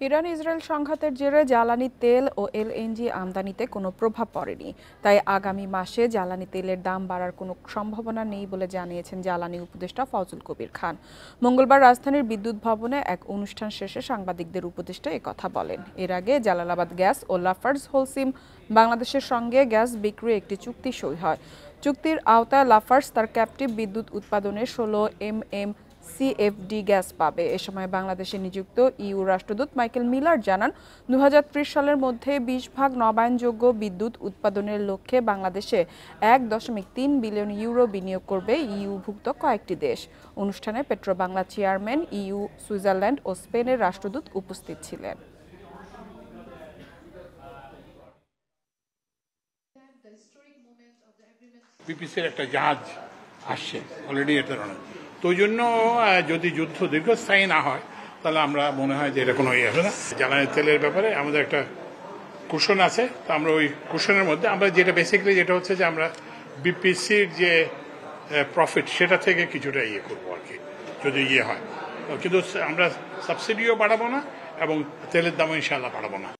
Iran Israel সংঘাতের জেরে জ্বালানি তেল ও এলএনজি আমদানিতে কোনো প্রভাব পড়েনি। তাই আগামী মাসে জ্বালানি তেলের দাম বাড়ার কোনো সম্ভাবনা নেই বলে জানিয়েছেন জ্বালানি উপদেষ্টা ফজল কবির খান। মঙ্গলবার রাজধানীর বিদ্যুৎ ভবনে এক অনুষ্ঠান শেষে সাংবাদিকদের উপদেষ্টা একথা বলেন। এর আগে জালালাবাদ গ্যাস ও লাফার্জ হোলসিম বাংলাদেশের সঙ্গে গ্যাস বিক্রির একটি চুক্তি সই হয়। চুক্তির আওতায় লাফার্জ তার ক্যাপটিভ বিদ্যুৎ উৎপাদনে 16 mm সিএফডি গ্যাস পাবে। এ সময় বাংলাদেশে নিযুক্ত ইইউ রাষ্ট্রদূত মাইকেল মিলার জানান, 2030 সালের মধ্যে 20% নবায়নযোগ্য বিদ্যুৎ উৎপাদনের লক্ষ্যে বাংলাদেশে 1.3 বিলিয়ন ইউরো বিনিয়োগ করবে ইইউভুক্ত কয়েকটি দেশ। অনুষ্ঠানে পেট্রোবাংলা চেয়ারম্যান, ইইউ, সুইজারল্যান্ড ও স্পেনের রাষ্ট্রদূত উপস্থিত ছিলেন। পিপিসির একটা জাহাজ আসছে অলরেডি এর ধরনের, তো ওই জন্য যদি যুদ্ধ দীর্ঘস্থায়ী না হয় তাহলে আমরা মনে হয় যে এটা কোনো ইয়ে হবে না। জ্বালানি তেলের ব্যাপারে আমাদের একটা কুশন আছে, তো আমরা ওই কুশনের মধ্যে আমরা যেটা বেসিক্যালি যেটা হচ্ছে যে আমরা বিপিসির যে প্রফিট সেটা থেকে কিছুটা ইয়ে করবো আর কি, যদি ইয়ে হয়। কিন্তু আমরা সাবসিডিও বাড়াবো না এবং তেলের দামও ইনশাআল্লাহ বাড়াবো না।